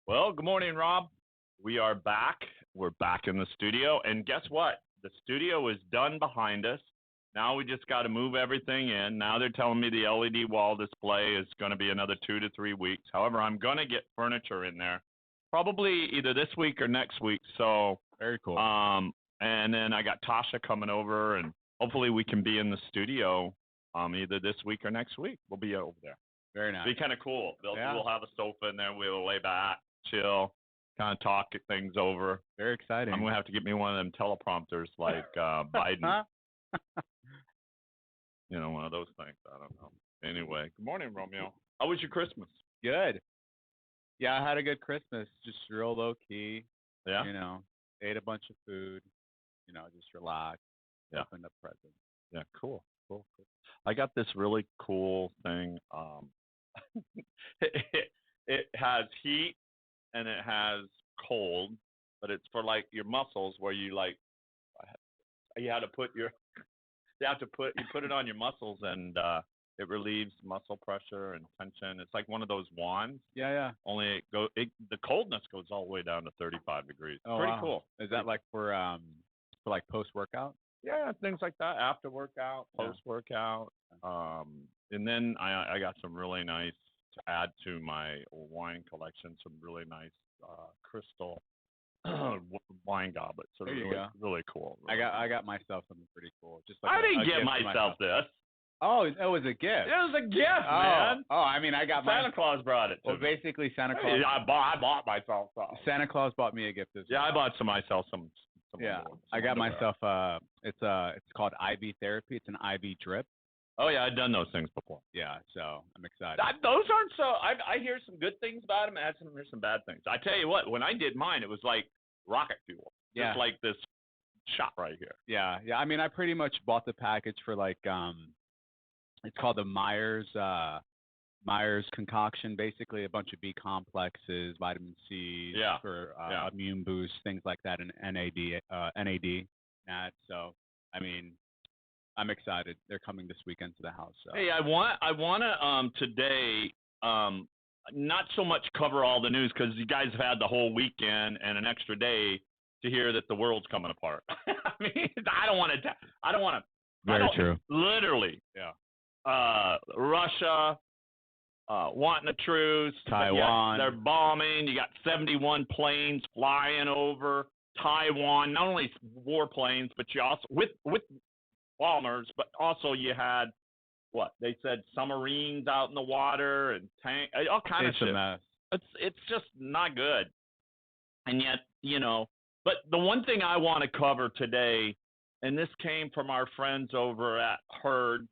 Well, good morning, Rob. We are back. We're back in the studio. And guess what? The studio is done behind us. Now we just got to move everything in. Now they're telling me the LED wall display is going to be another 2 to 3 weeks. However, I'm going to get furniture in there probably either this week or next week. So, Very cool. and then I got Tasha coming over, and hopefully we can be in the studio either this week or next week. We'll be over there. Very nice. Be kind of cool. Yeah. We'll have a sofa in there. We'll lay back, chill, kind of talk things over. Very exciting. I'm going to have to get me one of them teleprompters like Biden. You know, one of those things. I don't know. Anyway, good morning, Romeo. How was your Christmas? Good. Yeah, I had a good Christmas. Just real low key. Yeah? You know, ate a bunch of food. You know, just relaxed. Yeah. Opened up presents. Yeah, cool. I got this really cool thing. It has heat and it has cold, but it's for like your muscles where you have to put you put it on your muscles and it relieves muscle pressure and tension. It's like one of those wands. Yeah. Only the coldness goes all the way down to 35 degrees. Oh, Pretty wow. cool. Is that like for like post workout? Yeah, things like that. After workout, post workout. And then I got some really nice to add to my wine collection. Some really nice crystal wine goblets. So There you really, go. really cool. Really I got myself something pretty cool. Just like I didn't a get gift to myself this. Oh, it was a gift. It was a gift, man. Oh, I mean, I got Santa Claus brought it to Well, me. Basically, Santa Claus. I bought myself some. Santa Claus bought me a gift as well. Yeah, I bought myself some. Yeah, some I got underwear. myself. It's called IV therapy. It's an IV drip. Oh yeah, I've done those things before. Yeah, so I'm excited. Those aren't so. I hear some good things about them. I hear some bad things. I tell you what, when I did mine, it was like rocket fuel. Yeah. Just like this shot right here. Yeah. I mean, I pretty much bought the package for like it's called the Myers concoction. Basically, a bunch of B complexes, vitamin C for immune boost, things like that, and NAD. So, I mean, I'm excited. They're coming this weekend to the house. So. Hey, I want to today not so much cover all the news because you guys have had the whole weekend and an extra day to hear that the world's coming apart. I mean, I don't want to. Very true. Literally. Yeah. Russia wanting a truce. Taiwan. They're bombing. You got 71 planes flying over Taiwan. Not only warplanes, but you also with bombers, but also you had what they said submarines out in the water and tank, all kind of shit. It's a mess. It's just not good. And yet, you know, but the one thing I want to cover today, and this came from our friends over at Herd,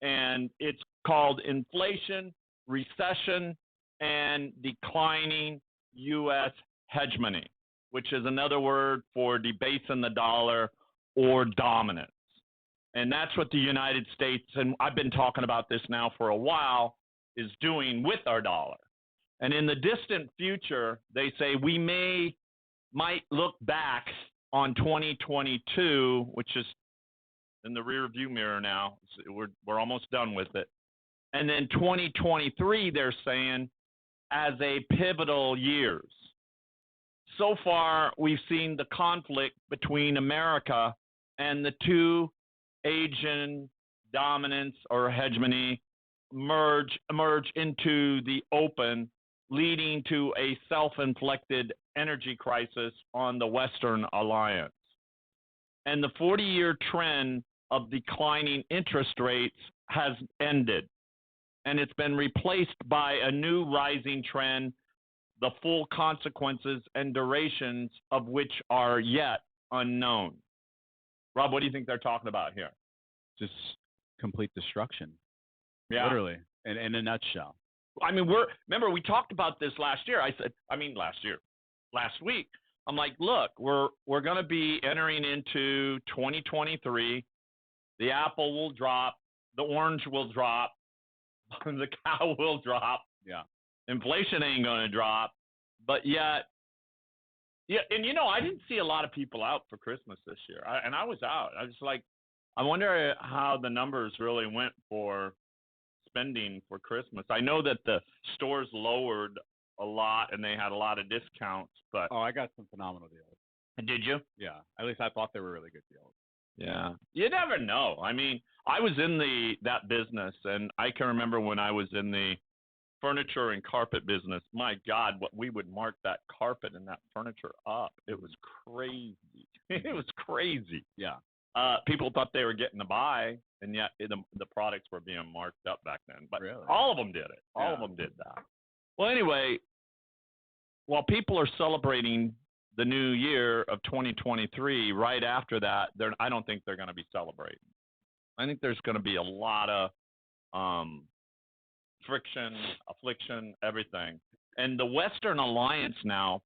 and it's called inflation, recession, and declining U.S. hegemony, which is another word for debasing the dollar or dominance. And that's what the United States, and I've been talking about this now for a while, is doing with our dollar. And in the distant future, they say we might look back on 2022, which is in the rear view mirror now. We're almost done with it. And then 2023, they're saying, as a pivotal years. So far, we've seen the conflict between America and the two Asian dominance or hegemony emerge into the open, leading to a self-inflicted energy crisis on the Western alliance. And the 40-year trend of declining interest rates has ended, and it's been replaced by a new rising trend, the full consequences and durations of which are yet unknown. Rob, what do you think they're talking about here? Just complete destruction. Yeah. Literally, in a nutshell. I mean, remember we talked about this last week. I'm like, look, we're going to be entering into 2023. The apple will drop, the orange will drop, the cow will drop. Yeah. Inflation ain't going to drop, but yet. Yeah, and you know, I didn't see a lot of people out for Christmas this year, and I was out. I was like, I wonder how the numbers really went for spending for Christmas. I know that the stores lowered a lot, and they had a lot of discounts. But oh, I got some phenomenal deals. Did you? Yeah, at least I thought they were really good deals. Yeah, you never know. I mean, I was in that business, and I can remember when I was in the furniture and carpet business. My God, what we would mark that carpet and that furniture up. It was crazy. It was crazy. Yeah. People thought they were getting the buy, and yet the products were being marked up back then. But really? all of them did it. All of them did that. Well, anyway, while people are celebrating the new year of 2023, right after that, I don't think they're going to be celebrating. I think there's going to be a lot of friction, affliction, everything. And the Western Alliance now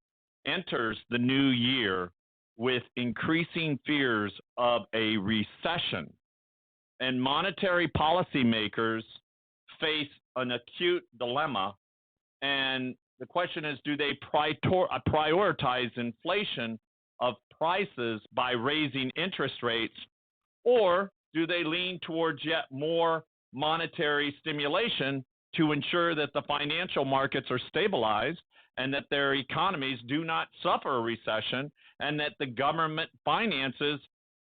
enters the new year with increasing fears of a recession. And monetary policymakers face an acute dilemma. And the question is, do they prioritize inflation of prices by raising interest rates, or do they lean towards yet more monetary stimulation to ensure that the financial markets are stabilized and that their economies do not suffer a recession and that the government finances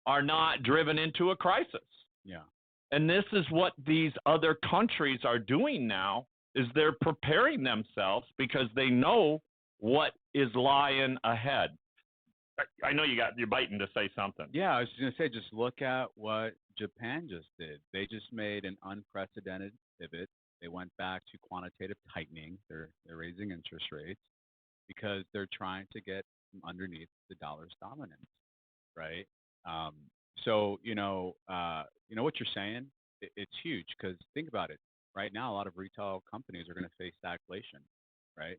are not driven into a crisis? Yeah. And this is what these other countries are doing now, is they're preparing themselves because they know what is lying ahead. I know you're biting to say something. Yeah, I was going to say, just look at what Japan just did. They just made an unprecedented pivot. They went back to quantitative tightening. They're raising interest rates because they're trying to get from underneath the dollar's dominance, right? So you know what you're saying. It's huge because think about it. Right now, a lot of retail companies are going to face stagflation, right?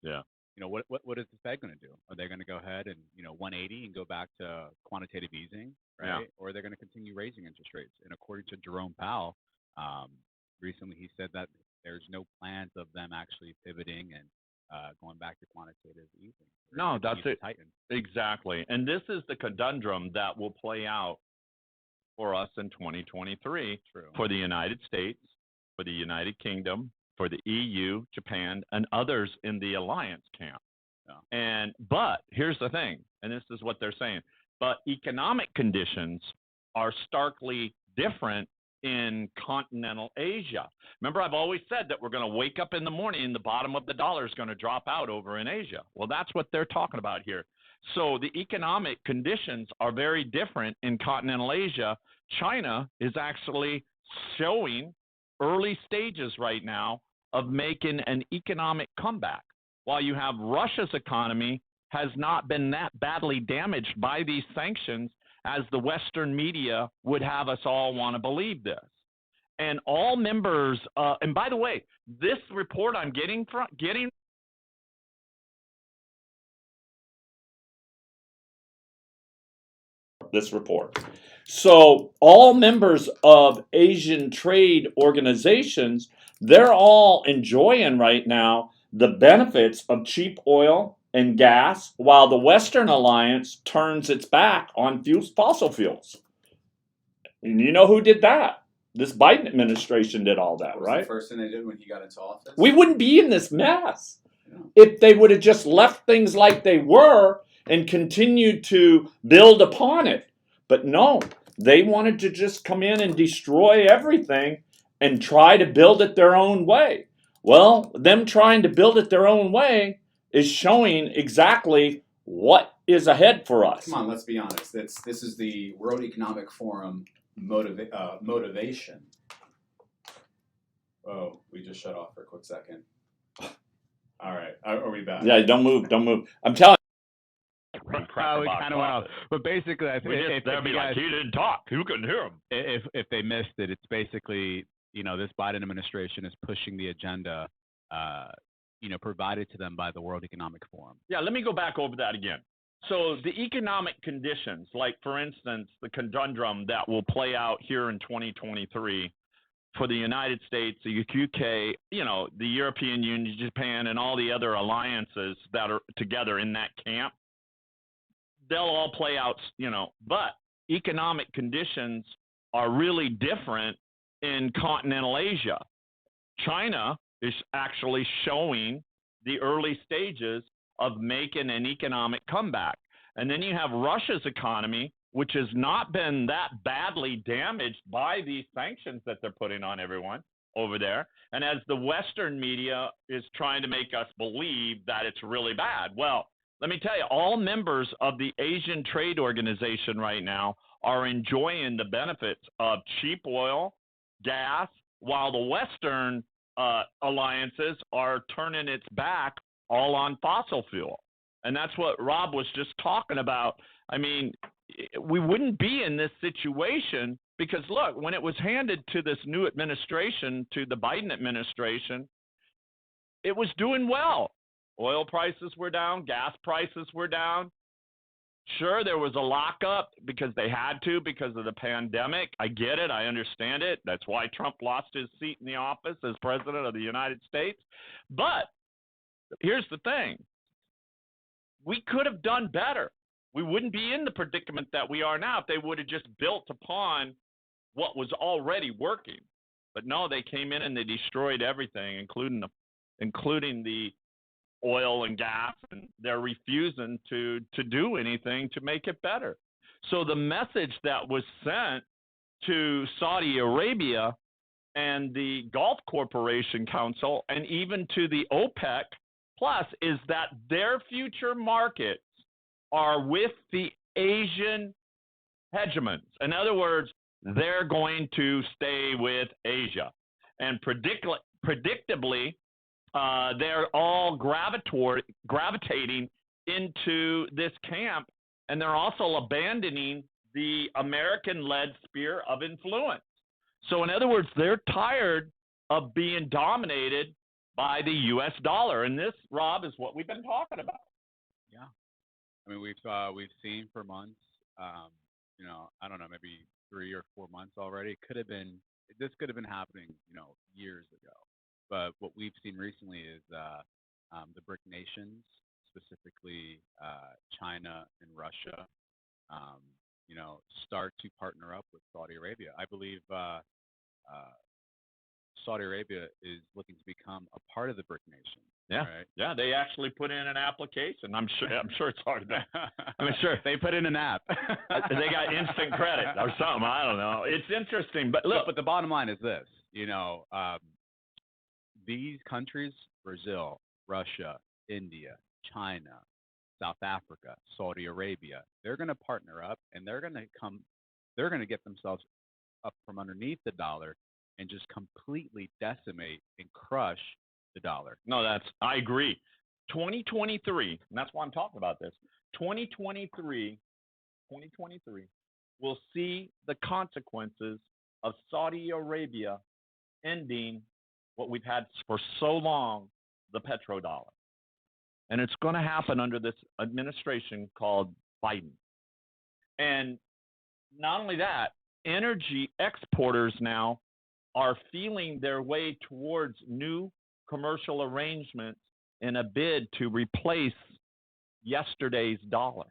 Yeah. You know, what is the Fed going to do? Are they going to go ahead and 180 and go back to quantitative easing, right? Yeah. Or are they going to continue raising interest rates? And according to Jerome Powell, recently he said that there's no plans of them actually pivoting and going back to quantitative easing. No, that's it. Exactly. And this is the conundrum that will play out for us in 2023. True. For the United States, for the United Kingdom, for the EU, Japan, and others in the alliance camp. Yeah. But here's the thing, and this is what they're saying, but economic conditions are starkly different in continental Asia. Remember, I've always said that we're going to wake up in the morning and the bottom of the dollar is going to drop out over in Asia. Well, that's what they're talking about here. So the economic conditions are very different in continental Asia. China is actually showing early stages right now of making an economic comeback, while you have Russia's economy has not been that badly damaged by these sanctions as the Western media would have us all want to believe this. And all members, and by the way, this report I'm getting this report. So all members of Asian trade organizations, they're all enjoying right now the benefits of cheap oil and gas, while the Western Alliance turns its back on fossil fuels. And you know who did that? This Biden administration did all that, right? The first thing they did when he got into office? We wouldn't be in this mess if they would have just left things like they were and continued to build upon it. But no, they wanted to just come in and destroy everything and try to build it their own way. Well, them trying to build it their own way is showing exactly what is ahead for us. Come on, let's be honest. This is the World Economic Forum motivation. Oh, we just shut off for a quick second. All right, are we back? Yeah, don't move. I'm telling you. We kind of went off. But basically, I think they'd be like, he didn't talk. Who couldn't hear him? If they missed it, it's basically, this Biden administration is pushing the agenda, provided to them by the World Economic Forum. Yeah, let me go back over that again. So the economic conditions, like, for instance, the conundrum that will play out here in 2023 for the United States, the UK, the European Union, Japan, and all the other alliances that are together in that camp, they'll all play out, but economic conditions are really different in continental Asia. China is actually showing the early stages of making an economic comeback. And then you have Russia's economy, which has not been that badly damaged by these sanctions that they're putting on everyone over there. And as the Western media is trying to make us believe that it's really bad. Well, let me tell you, all members of the Asian Trade Organization right now are enjoying the benefits of cheap oil, gas, while the Western alliances are turning its back all on fossil fuel. And that's what Rob was just talking about. I mean, we wouldn't be in this situation because, look, when it was handed to this new administration, to the Biden administration, it was doing well. Oil prices were down. Gas prices were down. Sure, there was a lockup because they had to because of the pandemic. I get it. I understand it. That's why Trump lost his seat in the office as president of the United States. But here's the thing. We could have done better. We wouldn't be in the predicament that we are now if they would have just built upon what was already working. But no, they came in and they destroyed everything, including the oil and gas, and they're refusing to do anything to make it better. So the message that was sent to Saudi Arabia and the Gulf Corporation Council and even to the OPEC Plus is that their future markets are with the Asian hegemons. In other words, they're going to stay with Asia. And predictably, they're all gravitating into this camp, and they're also abandoning the American-led sphere of influence. So in other words, they're tired of being dominated by the U.S. dollar, and this, Rob, is what we've been talking about. Yeah, I mean we've seen for months, I don't know, maybe 3 or 4 months already. This could have been happening, years ago. But what we've seen recently is the BRIC nations, specifically China and Russia, start to partner up with Saudi Arabia. I believe Saudi Arabia is looking to become a part of the BRIC nation. Yeah, right? Yeah. They actually put in an application. I'm sure it's hard to. Sure they put in an app. They got instant credit or something. I don't know. It's interesting, but look. But the bottom line is this. These countries: Brazil, Russia, India, China, South Africa, Saudi Arabia. They're going to partner up, and they're going to get themselves up from underneath the dollar and just completely decimate and crush the dollar. No, I agree. 2023, and that's why I'm talking about this. 2023 will see the consequences of Saudi Arabia ending what we've had for so long, the petrodollar. And it's going to happen under this administration called Biden. And not only that, energy exporters now are feeling their way towards new commercial arrangements in a bid to replace yesterday's dollar.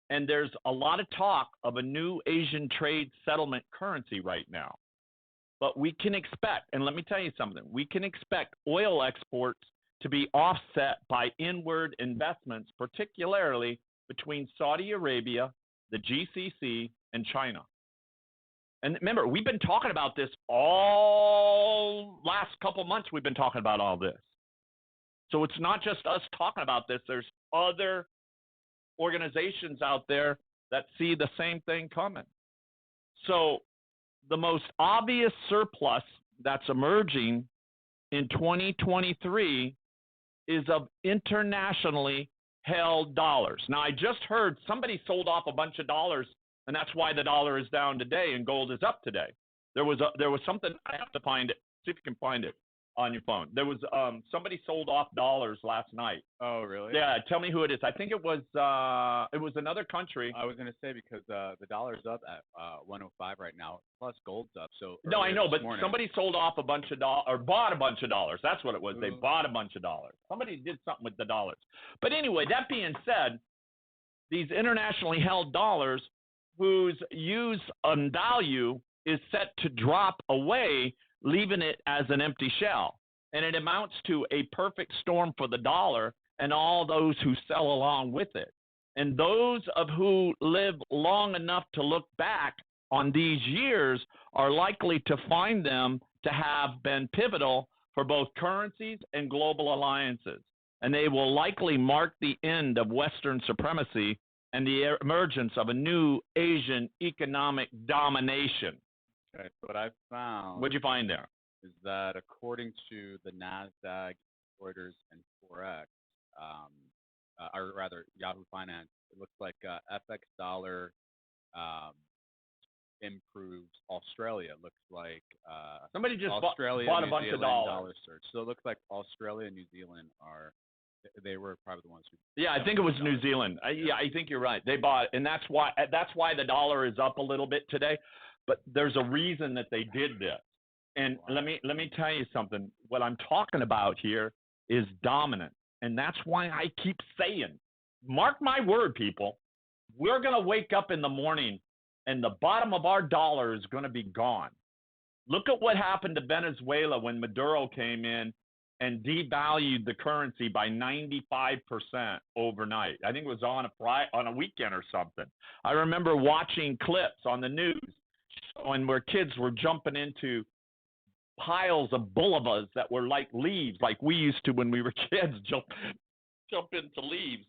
And there's a lot of talk of a new Asian trade settlement currency right now. But we can expect, and let me tell you something, we can expect oil exports to be offset by inward investments, particularly between Saudi Arabia, the GCC, and China. And remember, we've been talking about this all last couple months. We've been talking about all this. So it's not just us talking about this. There's other organizations out there that see the same thing coming. So the most obvious surplus that's emerging in 2023 is of internationally held dollars. Now, I just heard somebody sold off a bunch of dollars, and that's why the dollar is down today and gold is up today. There was something, I have to find it. See if you can find it on your phone. There was somebody sold off dollars last night. Oh, really? Yeah, tell me who it is. I think it was another country. I was going to say because the dollar's up at 105 right now, plus gold's up. So no, I know, but somebody sold off a bunch of dollars or bought a bunch of dollars. That's what it was. They bought a bunch of dollars. Somebody did something with the dollars. But anyway, that being said, these internationally held dollars whose use and value is set to drop away, leaving it as an empty shell. and it amounts to a perfect storm for the dollar and all those who sell along with it. And those of who live long enough to look back on these years are likely to find them to have been pivotal for both currencies and global alliances. And they will likely mark the end of Western supremacy and the emergence of a new Asian economic domination. Okay, what I found. What'd you find there? Is that according to the NASDAQ, Reuters, and Forex, or rather Yahoo Finance, it looks like FX dollar improves. Australia looks like somebody just Australia bought New a bunch Zealand of dollars. Dollar surge. So it looks like Australia and New Zealand they were probably the ones who. Yeah, I think it was New Zealand. Yeah, I think you're right. They bought, and that's why the dollar is up a little bit today. But there's a reason that they did this. And wow. let me tell you something. What I'm talking about here is dominant, and that's why I keep saying, mark my word, people, we're going to wake up in the morning, and the bottom of our dollar is going to be gone. Look at what happened to Venezuela when Maduro came in and devalued the currency by 95% overnight. I think it was on a weekend or something. I remember watching clips on the news where kids were jumping into piles of bolivars that were like leaves, like we used to when we were kids, jump into leaves.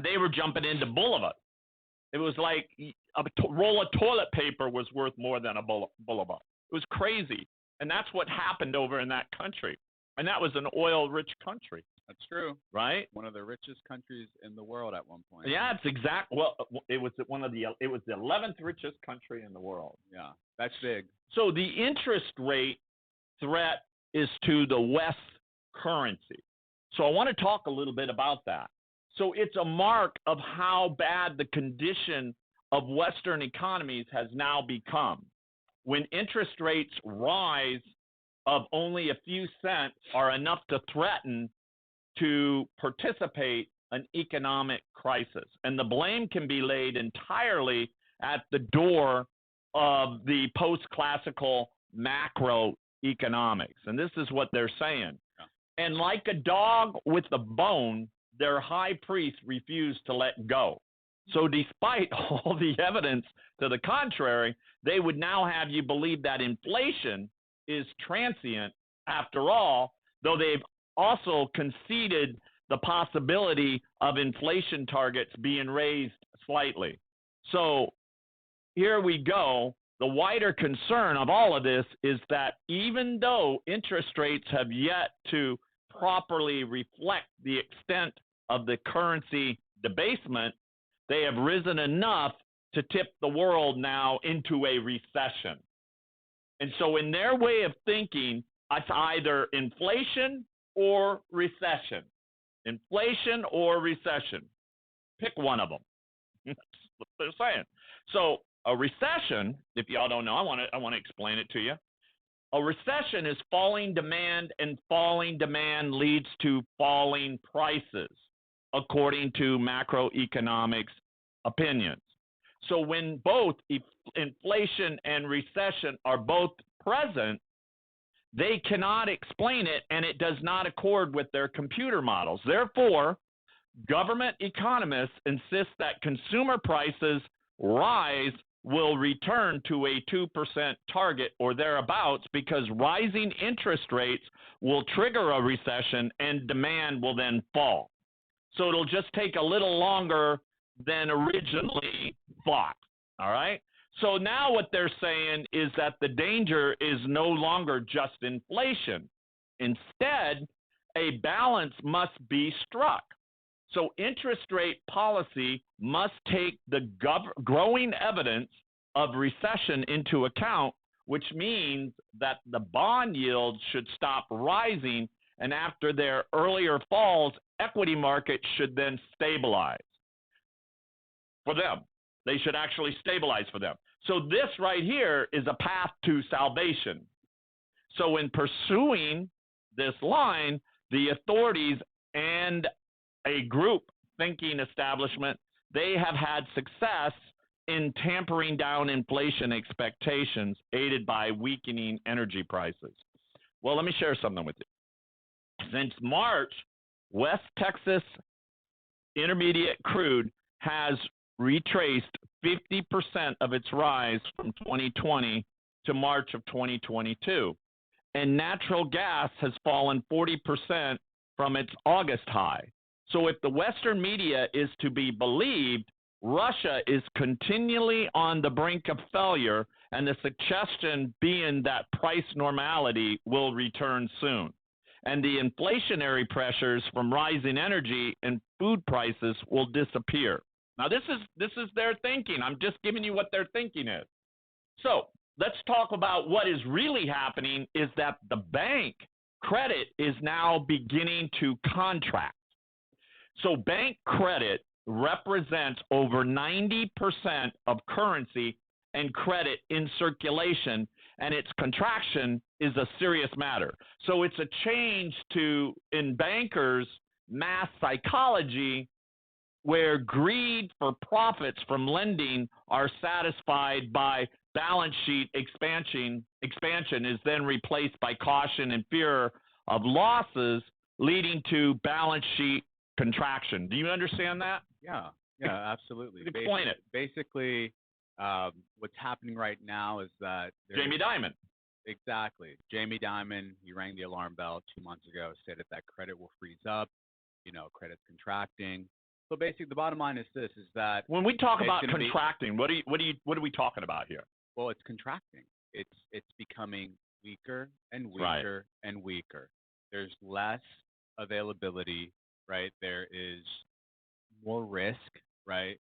They were jumping into bolivars. It was like a roll of toilet paper was worth more than a bolivar. It was crazy. And that's what happened over in that country. And that was an oil-rich country. That's true. Right? One of the richest countries in the world at one point. Yeah, it's exact. Well, it was the 11th richest country in the world. Yeah, that's big. So the interest rate threat is to the West currency. So I want to talk a little bit about that. So it's a mark of how bad the condition of Western economies has now become. When interest rates rise of only a few cents are enough to threaten to participate an economic crisis. And the blame can be laid entirely at the door of the post-classical macroeconomics. And this is what they're saying. Yeah. And like a dog with a bone, their high priest refused to let go. So despite all the evidence to the contrary, they would now have you believe that inflation is transient after all, though they've also conceded the possibility of inflation targets being raised slightly. So here we go. The wider concern of all of this is that even though interest rates have yet to properly reflect the extent of the currency debasement, they have risen enough to tip the world now into a recession. And so in their way of thinking, it's either inflation or recession. Inflation or recession. Pick one of them. That's what they're saying. So a recession, if y'all don't know, I want to explain it to you. A recession is falling demand, and falling demand leads to falling prices, according to macroeconomics opinions. So when both inflation and recession are both present, they cannot explain it, and it does not accord with their computer models. Therefore, government economists insist that consumer prices rise will return to a 2% target or thereabouts because rising interest rates will trigger a recession and demand will then fall. So it'll just take a little longer than originally thought, all right? So now what they're saying is that the danger is no longer just inflation. Instead, a balance must be struck. So interest rate policy must take the growing evidence of recession into account, which means that the bond yields should stop rising, and after their earlier falls, equity markets should then stabilize for them. They should actually stabilize for them. So this right here is a path to salvation. So in pursuing this line, the authorities and a group thinking establishment, they have had success in tampering down inflation expectations, aided by weakening energy prices. Well, let me share something with you. Since March, West Texas Intermediate crude has retraced 50% of its rise from 2020 to March of 2022. And natural gas has fallen 40% from its August high. So if the Western media is to be believed, Russia is continually on the brink of failure, and the suggestion being that price normality will return soon. And the inflationary pressures from rising energy and food prices will disappear. Now, this is their thinking. I'm just giving you what their thinking is. So let's talk about what is really happening is that the bank credit is now beginning to contract. So bank credit represents over 90% of currency and credit in circulation, and its contraction is a serious matter. So it's a change to, in bankers' mass psychology, where greed for profits from lending are satisfied by balance sheet expansion is then replaced by caution and fear of losses, leading to balance sheet contraction. Do you understand that? Yeah, absolutely. Explain it. Basically, what's happening right now is that Jamie Dimon. Exactly. Jamie Dimon, he rang the alarm bell 2 months ago, said that credit will freeze up, credit's contracting. So basically, the bottom line is this: is that when we talk about contracting, what are we talking about here? Well, it's contracting. It's becoming weaker and weaker and weaker. There's less availability, right? There is more risk, right?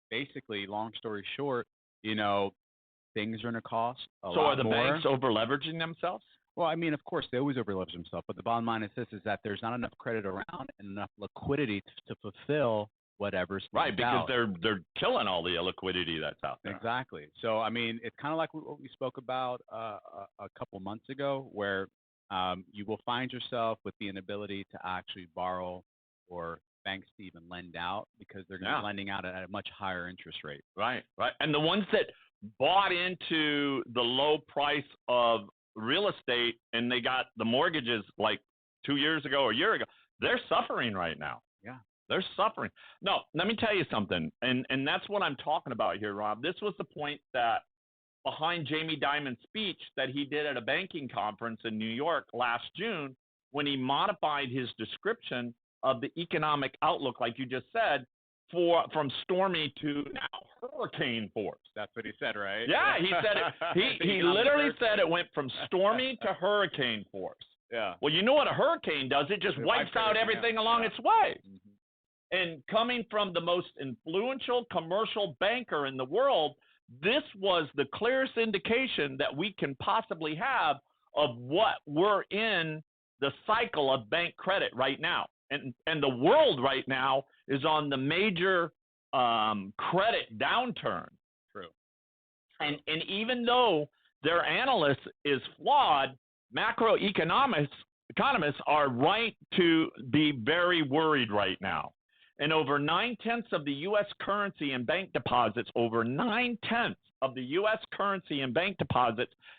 Basically, long story short, things are going to cost a lot more. So are the banks over-leveraging themselves? Well, I mean, of course, they always over-leverage themselves, but the bottom line is this, is that there's not enough credit around and enough liquidity to fulfill whatever's because they're killing all the liquidity that's out there. Exactly. So, I mean, it's kind of like what we spoke about a couple months ago, where you will find yourself with the inability to actually borrow or banks to even lend out because they're going to be lending out at a much higher interest rate. Right. And the ones that bought into the low price of real estate and they got the mortgages like 2 years ago or a year ago, they're suffering right now. Yeah. They're suffering. No, let me tell you something, and that's what I'm talking about here, Rob. This was the point that behind Jamie Dimon's speech that he did at a banking conference in New York last June when he modified his description of the economic outlook, like you just said, from stormy to now hurricane force. That's what he said, right? Yeah, he said it. He literally said it went from stormy to hurricane force. Yeah. Well, you know what a hurricane does? It just wipes out everything along its way. Mm-hmm. And coming from the most influential commercial banker in the world, this was the clearest indication that we can possibly have of what we're in the cycle of bank credit right now. And the world right now is on the major credit downturn. True. And even though their analysis is flawed, economists are right to be very worried right now. And over 9/10 of the U.S. currency and bank deposits,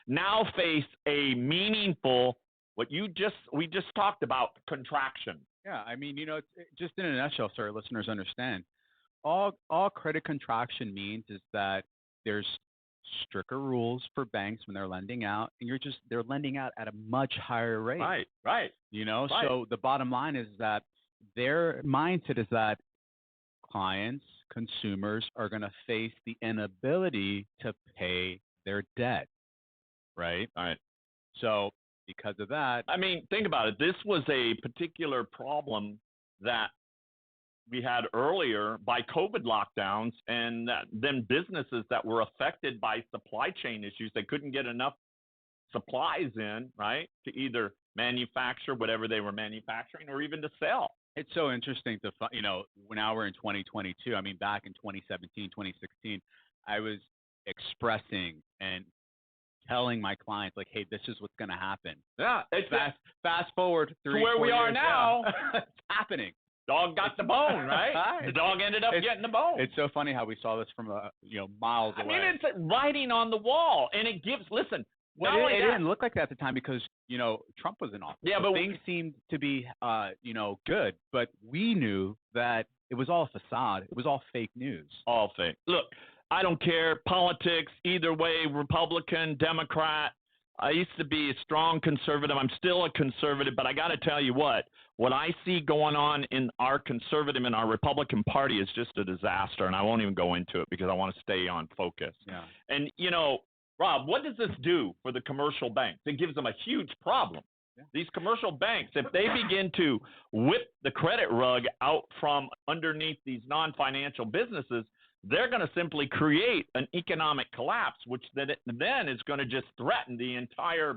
now face a meaningful, we just talked about, contraction. Yeah, I mean, just in a nutshell, so our listeners understand, all credit contraction means is that there's stricter rules for banks when they're lending out, and they're lending out at a much higher rate. Right. So the bottom line is that their mindset is that clients, consumers are going to face the inability to pay their debt, right? All right. So because of that, I mean, think about it. This was a particular problem that we had earlier by COVID lockdowns, and then businesses that were affected by supply chain issues. They couldn't get enough supplies in, right, to either manufacture whatever they were manufacturing or even to sell. It's so interesting to, now we're in 2022. I mean, back in 2017, 2016, I was expressing and telling my clients, like, hey, this is what's going to happen. Yeah. Fast forward 3 to where we are years, now. It's happening. Dog got the bone, right? The dog ended up getting the bone. It's so funny how we saw this from miles away. I mean, it's writing on the wall, and it gives. Listen, Well, it didn't look like that at the time because, Trump was in office. Yeah, but things seemed to be, good. But we knew that it was all a facade. It was all fake news. All fake. Look, I don't care. Politics, either way, Republican, Democrat. I used to be a strong conservative. I'm still a conservative, but I got to tell you what I see going on in our conservative and our Republican Party is just a disaster, and I won't even go into it because I want to stay on focus. Yeah. And, Rob, what does this do for the commercial banks? It gives them a huge problem. Yeah. These commercial banks, if they begin to whip the credit rug out from underneath these non-financial businesses, they're going to simply create an economic collapse, which then is going to just threaten the entire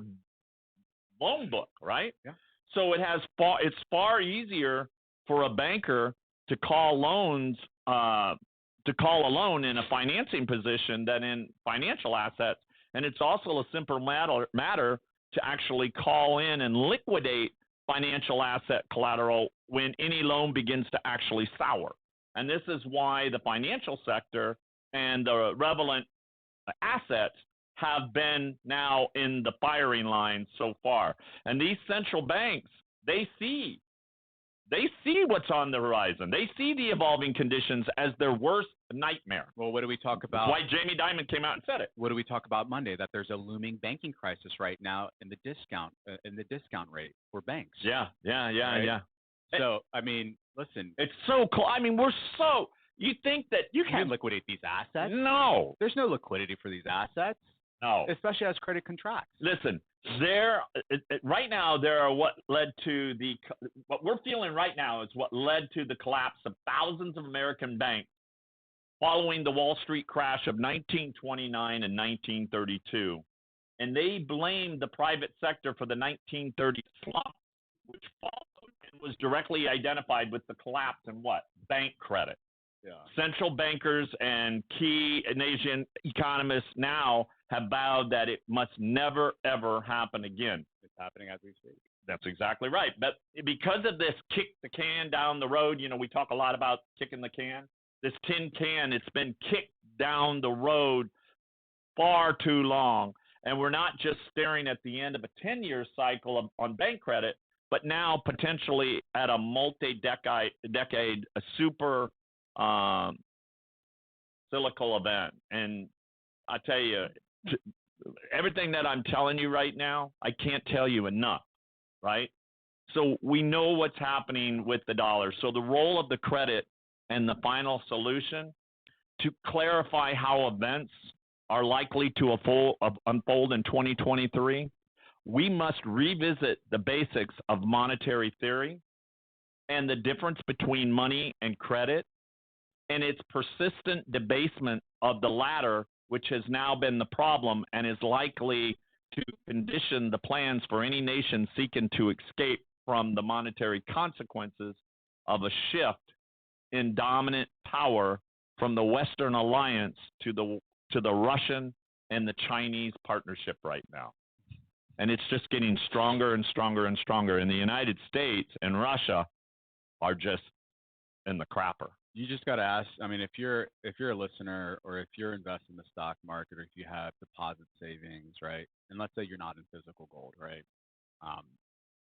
loan book, right? Yeah. So it's far easier for a banker to call loans to call a loan in a financing position than in financial assets, and it's also a simple matter to actually call in and liquidate financial asset collateral when any loan begins to actually sour. And this is why the financial sector and the relevant assets have been now in the firing line so far. And these central banks, they see what's on the horizon. They see the evolving conditions as their worst nightmare. Well, what do we talk about? That's why Jamie Dimon came out and said it. What do we talk about Monday? That there's a looming banking crisis right now in the discount rate for banks. Yeah. So, I mean, listen. It's so cool. I mean, you think that you can't liquidate these assets? No. There's no liquidity for these assets. No. Especially as credit contracts. Listen, right now, what we're feeling right now is what led to the collapse of thousands of American banks following the Wall Street crash of 1929 and 1932. And they blamed the private sector for the 1930 slump, which was directly identified with the collapse in what? Bank credit. Yeah. Central bankers and key Asian economists now have vowed that it must never, ever happen again. It's happening as we speak. That's exactly right. But because of this kick the can down the road, we talk a lot about kicking the can. This tin can, it's been kicked down the road far too long. And we're not just staring at the end of a 10-year cycle on bank credit, but now potentially at a multi-decade, a super cyclical event. And I tell you, everything that I'm telling you right now, I can't tell you enough, right? So we know what's happening with the dollar. So the role of the credit and the final solution to clarify how events are likely to unfold in 2023, we must revisit the basics of monetary theory and the difference between money and credit and its persistent debasement of the latter, which has now been the problem and is likely to condition the plans for any nation seeking to escape from the monetary consequences of a shift in dominant power from the Western alliance to the Russian and the Chinese partnership right now. And it's just getting stronger and stronger and stronger. And the United States and Russia are just in the crapper. You just got to ask. I mean, if you're a listener, or if you're investing in the stock market, or if you have deposit savings, right? And let's say you're not in physical gold, right?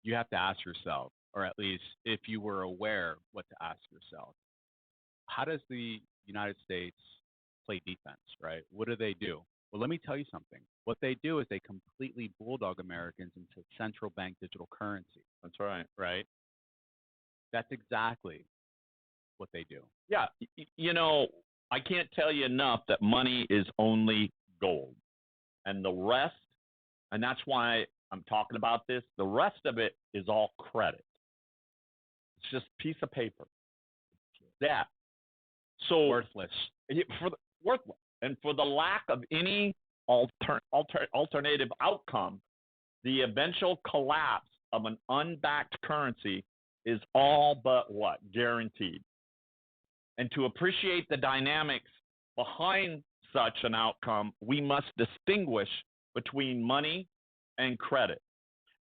You have to ask yourself, or at least if you were aware, what to ask yourself. How does the United States play defense, right? What do they do? Well, let me tell you something. What they do is they completely bulldog Americans into central bank digital currency. That's right. Right? That's exactly what they do. Yeah. I can't tell you enough that money is only gold. And the rest, and that's why I'm talking about this, the rest of it is all credit. It's just a piece of paper. That. So worthless. Worthless. And for the lack of any alternative outcome, the eventual collapse of an unbacked currency is all but what? Guaranteed. And to appreciate the dynamics behind such an outcome, we must distinguish between money and credit.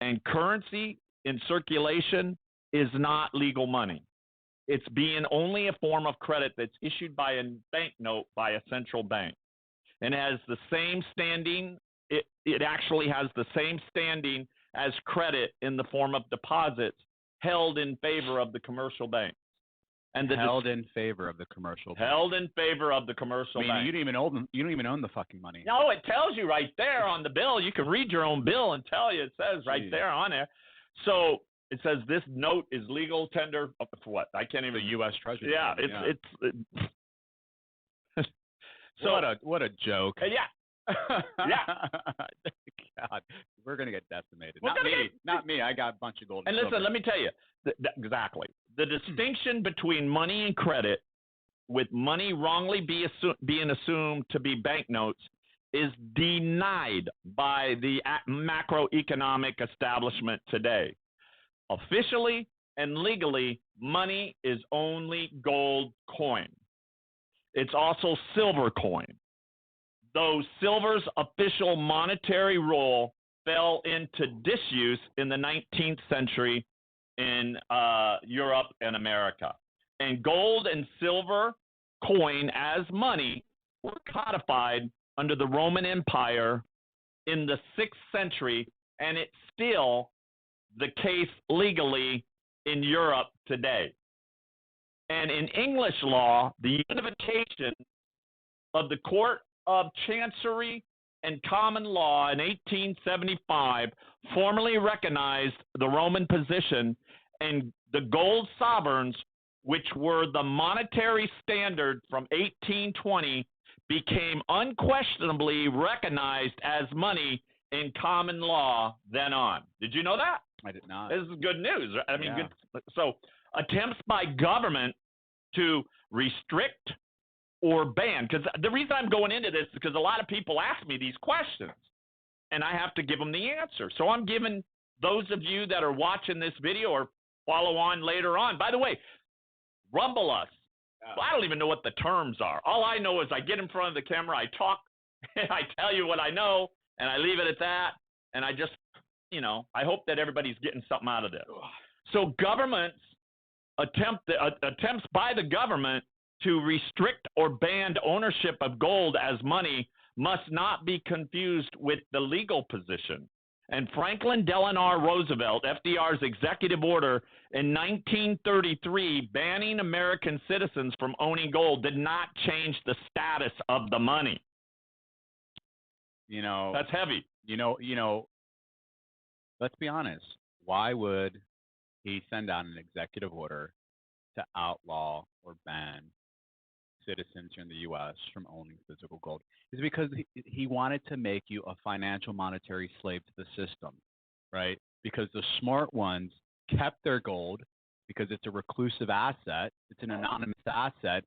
And currency in circulation is not legal money. It's being only a form of credit that's issued by a banknote by a central bank, and has the same standing it actually has the same standing as credit in the form of deposits held in favor of the commercial bank. And held in favor of the commercial bank. Held in favor of the commercial bank. You don't even own the fucking money. No, it tells you right there on the bill. You can read your own bill and tell you. It says right there on there. So it says this note is legal tender for what? I can't even. The U.S. Treasury. Yeah, so what a joke. Yeah. Yeah. God, we're gonna get decimated. Not me. I got a bunch of gold. And listen, let me tell you exactly the distinction between money and credit, with money wrongly being assumed to be banknotes, is denied by the macroeconomic establishment today. Officially and legally, money is only gold coin. It's also silver coin. Though silver's official monetary role fell into disuse in the 19th century in Europe and America. And gold and silver coin as money were codified under the Roman Empire in the 6th century, and it's still the case legally in Europe today. And in English law, the unification of the Court of Chancery and Common Law in 1875 formally recognized the Roman position, and the gold sovereigns, which were the monetary standard from 1820, became unquestionably recognized as money in common law then on. Did you know that? I did not. This is good news. I mean, yeah. Good. So attempts by government to restrict or ban, because the reason I'm going into this is because a lot of people ask me these questions, and I have to give them the answer. So I'm giving those of you that are watching this video or follow on later on. By the way, rumble us. Well, I don't even know what the terms are. All I know is I get in front of the camera, I talk, and I tell you what I know, and I leave it at that. And I just, I hope that everybody's getting something out of this. So governments attempts by the government to restrict or ban ownership of gold as money must not be confused with the legal position. And Franklin Delano Roosevelt, FDR's executive order in 1933 banning American citizens from owning gold did not change the status of the money. That's heavy. Let's be honest. Why would he send out an executive order to outlaw or ban citizens here in the U.S. from owning physical gold? Is because he wanted to make you a financial monetary slave to the system, right? Because the smart ones kept their gold because it's a reclusive asset, it's an anonymous asset,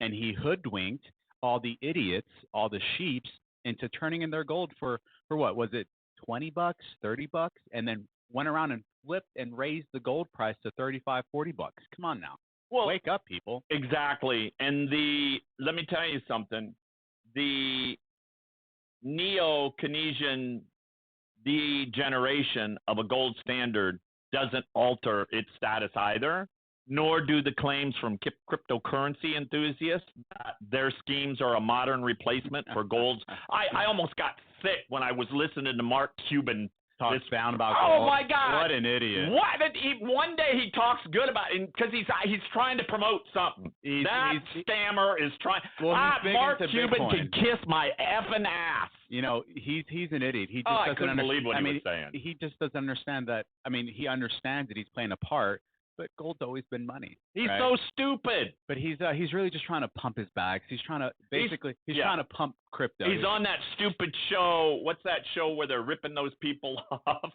and he hoodwinked all the idiots, all the sheeps, into turning in their gold for what was it, $20, $30, and then went around and flipped and raised the gold price to $35, $40. Come on now. Well, wake up, people. Exactly. And let me tell you something. The neo-Keynesian degeneration of a gold standard doesn't alter its status either, nor do the claims from cryptocurrency enthusiasts that their schemes are a modern replacement for gold's. I almost got sick when I was listening to Mark Cuban talk down about gold. Oh my God! What an idiot! One day he talks good about it because he's trying to promote something. That stammer is trying. Well, Mark Cuban can kiss my effing ass. He's an idiot. He just I couldn't believe what he was saying. He just doesn't understand that. I mean, he understands that he's playing a part, but gold's always been money. He's right? so stupid. But he's really just trying to pump his bags. He's trying to he's trying to pump crypto. He's on that stupid show. What's that show where they're ripping those people off?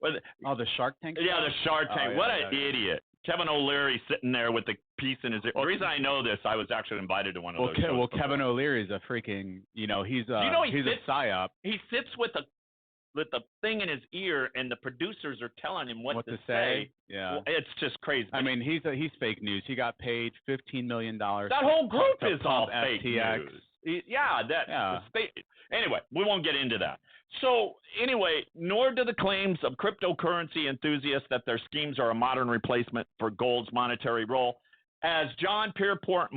The Shark Tank? Yeah, the Shark Tank. What an idiot. Kevin O'Leary sitting there with the piece in his ear. The reason I know this, I was actually invited to one of those shows. Well, Kevin O'Leary's a freaking, he's a psyop. He sits with the thing in his ear, and the producers are telling him what to say. Yeah, well, it's just crazy. I mean, he's fake news. He got paid $15 million. That whole group is all fake FTX. news. Anyway, we won't get into that. So anyway, nor do the claims of cryptocurrency enthusiasts that their schemes are a modern replacement for gold's monetary role. As John Pierpont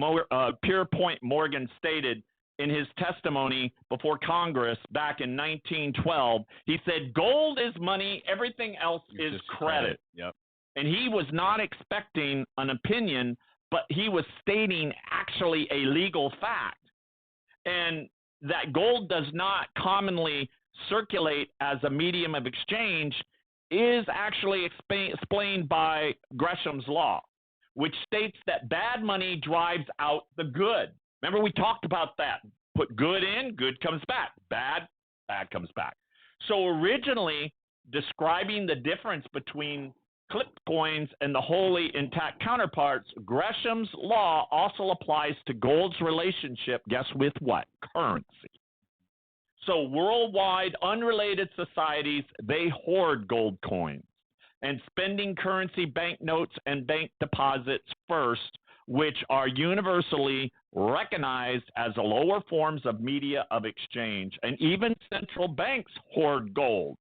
Morgan stated, in his testimony before Congress back in 1912. He said, gold is money, everything else is credit. Yep. And he was not expecting an opinion, but he was stating actually a legal fact. And that gold does not commonly circulate as a medium of exchange is actually explained by Gresham's law, which states that bad money drives out the good. Remember, we talked about that. Put good in, good comes back. Bad, bad comes back. So originally, describing the difference between clipped coins and the wholly intact counterparts, Gresham's law also applies to gold's relationship, guess with what? Currency. So worldwide, unrelated societies, they hoard gold coins and spending currency banknotes and bank deposits first, which are universally recognized as the lower forms of media of exchange. And even central banks hoard gold.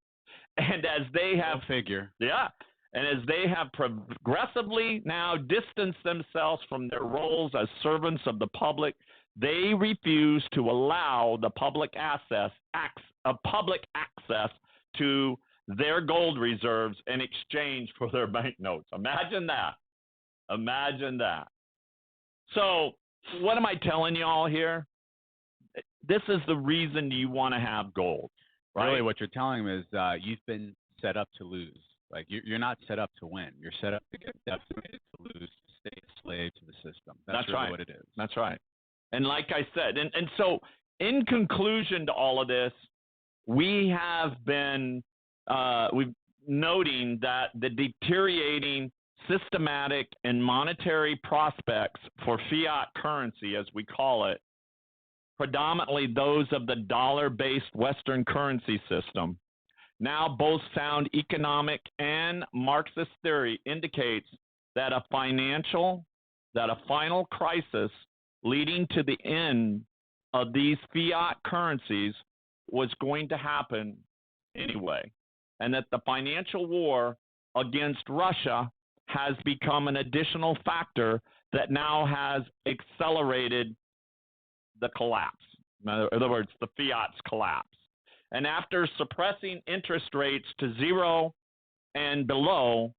And as they have and as they have progressively now distanced themselves from their roles as servants of the public, they refuse to allow the public access to their gold reserves in exchange for their banknotes. Imagine that. Imagine that. So what am I telling you all here? This is the reason you want to have gold. Right? Really, what you're telling me is you've been set up to lose. Like, you're not set up to win. You're set up to get decimated, to lose, to stay a slave to the system. That's really right. what it is. That's right. And like I said, and so in conclusion to all of this, we have been we've noting that the deteriorating systematic and monetary prospects for fiat currency, as we call it, predominantly those of the dollar-based Western currency system, now both sound economic and Marxist theory indicates that a final crisis leading to the end of these fiat currencies was going to happen anyway, and that the financial war against Russia has become an additional factor that now has accelerated the collapse. In other words, the fiat's collapse. And after suppressing interest rates to zero and below,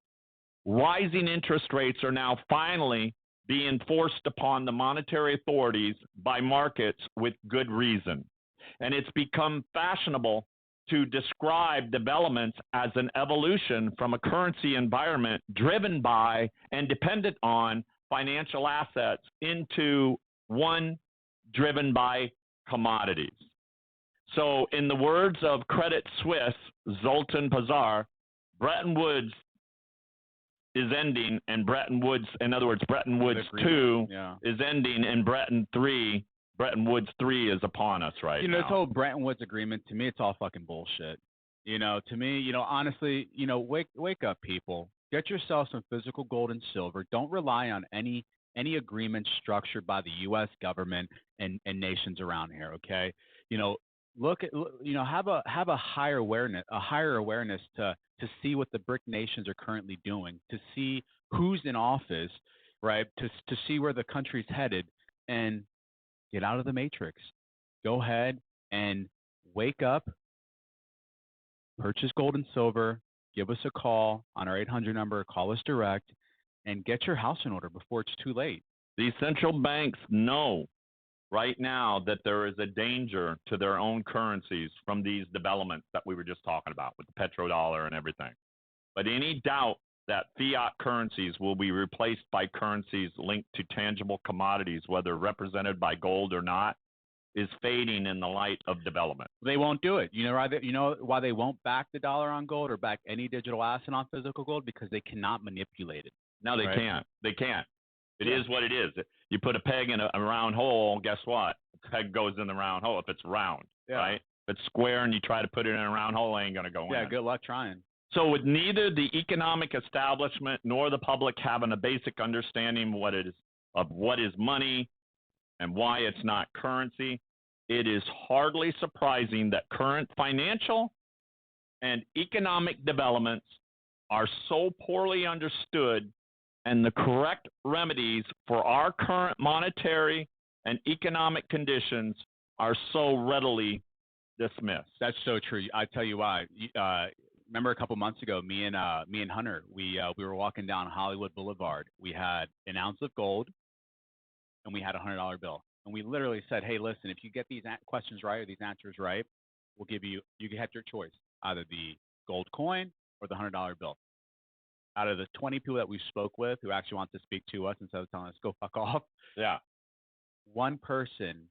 rising interest rates are now finally being forced upon the monetary authorities by markets with good reason. And it's become fashionable to describe developments as an evolution from a currency environment driven by and dependent on financial assets into one driven by commodities. So in the words of Credit Suisse, Zoltan Pazar, Bretton Woods is ending, and Bretton Woods, in other words, Bretton Woods 2 is ending, and Bretton Woods 3 is upon us right now. This whole Bretton Woods agreement, to me, it's all fucking bullshit. To me, honestly, wake up, people. Get yourself some physical gold and silver. Don't rely on any agreement structured by the U.S. government and nations around here. Okay, look at have a higher awareness to see what the BRIC nations are currently doing, to see who's in office, right? To see where the country's headed, and get out of the matrix. Go ahead and wake up. Purchase gold and silver. Give us a call on our 800 number. Call us direct, and get your house in order before it's too late. These central banks know right now that there is a danger to their own currencies from these developments that we were just talking about with the petrodollar and everything. But any doubt that fiat currencies will be replaced by currencies linked to tangible commodities, whether represented by gold or not, is fading in the light of development. They won't do it. You know why they won't back the dollar on gold or back any digital asset on physical gold? Because they cannot manipulate it. No, they can't. They can't. It is what it is. You put a peg in a round hole, guess what? The peg goes in the round hole if it's round, right? If it's square and you try to put it in a round hole, it ain't going to go in. Yeah, good luck trying. So with neither the economic establishment nor the public having a basic understanding of what is money and why it's not currency, it is hardly surprising that current financial and economic developments are so poorly understood, and the correct remedies for our current monetary and economic conditions are so readily dismissed. That's so true. I tell you why. Remember a couple months ago, me and Hunter, we were walking down Hollywood Boulevard. We had an ounce of gold, and we had a $100 bill. And we literally said, hey, listen, if you get these questions right or these answers right, we'll give you have your choice, either the gold coin or the $100 bill. Out of the 20 people that we spoke with who actually want to speak to us instead of telling us go fuck off, one person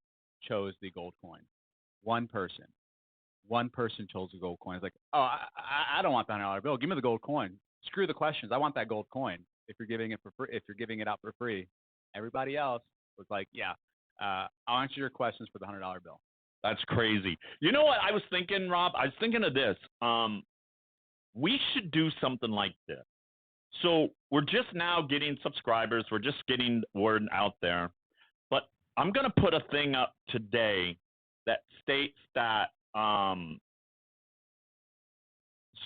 chose the gold coin. One person chose the gold coin. It's like, oh, I don't want the $100 bill. Give me the gold coin. Screw the questions. I want that gold coin. If you're giving it for free, if you're giving it out for free, everybody else was like, yeah, I'll answer your questions for the $100 bill. That's crazy. You know what I was thinking, Rob? I was thinking of this. We should do something like this. So we're just now getting subscribers. We're just getting word out there. But I'm going to put a thing up today that states that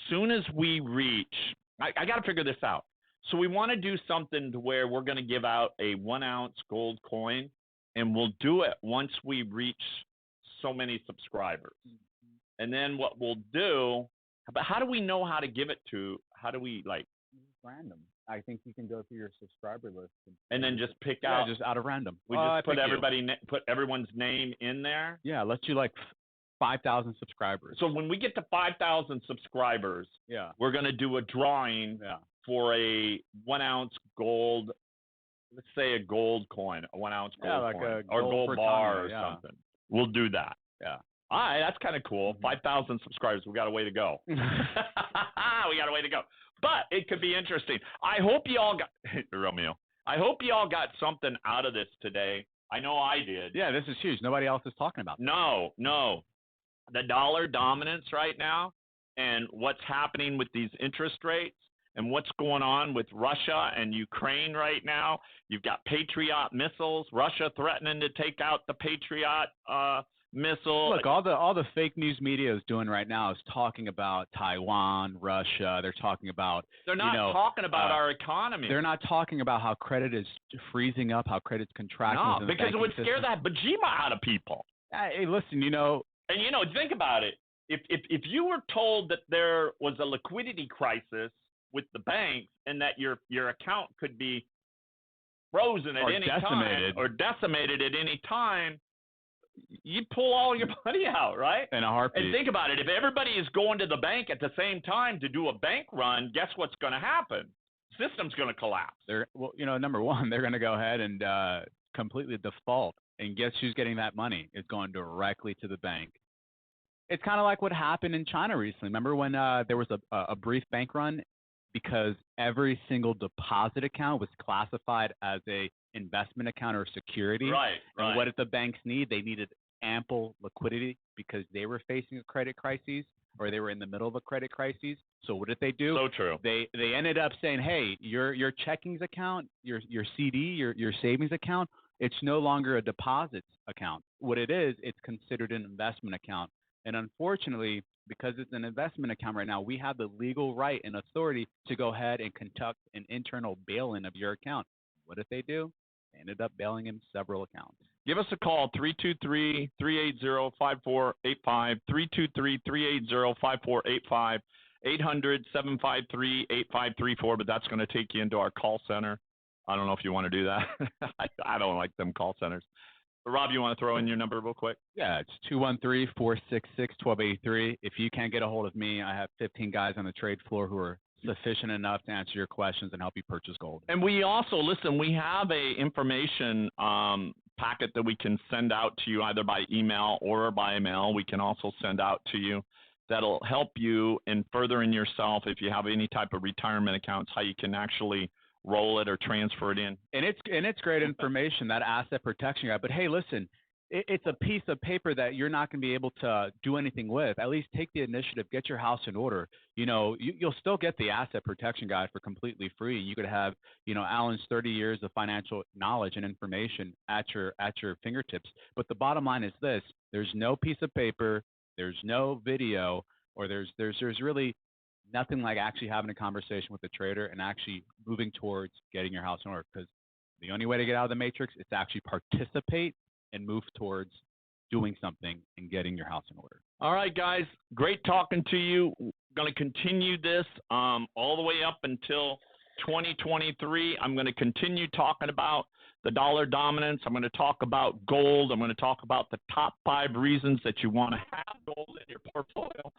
soon as we reach, I got to figure this out. So we want to do something to where we're going to give out a 1 ounce gold coin, and we'll do it once we reach so many subscribers. And then what we'll do, but how do we know how to give it to, how do we like? Random. I think you can go through your subscriber list and then just pick out. Just out of random. We just put everyone's name in there. Yeah, let's do like 5,000 subscribers. So when we get to 5,000 subscribers, we're going to do a drawing for a 1 ounce gold, let's say a gold coin, a 1 ounce gold coin, or gold bar or something. We'll do that. Yeah. All right, that's kind of cool. 5,000 subscribers. We got a way to go. We got a way to go. But it could be interesting. I hope you all got Romeo. I hope you all got something out of this today. I know I did. Yeah, this is huge. Nobody else is talking about this. No. The dollar dominance right now and what's happening with these interest rates and what's going on with Russia and Ukraine right now. You've got Patriot missiles, Russia threatening to take out the Patriot missile. Look, all the fake news media is doing right now is talking about Taiwan, Russia. They're talking about. They're not talking about our economy. They're not talking about how credit is freezing up, how credit's contracting. No, because it would scare that bejeeba out of people. Hey, listen, And think about it. If you were told that there was a liquidity crisis with the banks and that your account could be frozen at any time or decimated at any time, you pull all your money out, right? In a heartbeat. And think about it. If everybody is going to the bank at the same time to do a bank run, guess what's going to happen? System's going to collapse. Number one, they're going to go ahead and completely default. And guess who's getting that money? It's going directly to the bank. It's kind of like what happened in China recently. Remember when there was a brief bank run because every single deposit account was classified as a investment account or security. Right. And what did the banks need? They needed ample liquidity because they were facing a credit crisis or they were in the middle of a credit crisis. So what did they do? So true. They ended up saying, hey, your checkings account, your CD, your savings account, it's no longer a deposits account. What it is, it's considered an investment account. And unfortunately, because it's an investment account right now, we have the legal right and authority to go ahead and conduct an internal bail-in of your account. What did they do? They ended up bailing him several accounts. Give us a call, 323-380-5485, 323-380-5485, 800-753-8534, but that's going to take you into our call center. I don't know if you want to do that. I don't like them call centers. But Rob, you want to throw in your number real quick? Yeah, it's 213-466-1283. If you can't get a hold of me, I have 15 guys on the trade floor who are sufficient enough to answer your questions and help you purchase gold. And we also, we have a information packet that we can send out to you either by email or by mail. We can also send out to you that'll help you in furthering yourself if you have any type of retirement accounts, how you can actually roll it or transfer it in. And it's great information, that asset protection guide. But hey, listen, it's a piece of paper that you're not going to be able to do anything with. At least take the initiative, get your house in order. You'll still get the asset protection guide for completely free. You could have, Alan's 30 years of financial knowledge and information at your fingertips. But the bottom line is this: there's no piece of paper, there's no video, or there's really nothing like actually having a conversation with the trader and actually moving towards getting your house in order. Because the only way to get out of the matrix is to actually participate and move towards doing something and getting your house in order. All right, guys. Great talking to you. Going to continue this all the way up until 2023. I'm going to continue talking about the dollar dominance. I'm going to talk about gold. I'm going to talk about the top 5 reasons that you want to have gold in your portfolio.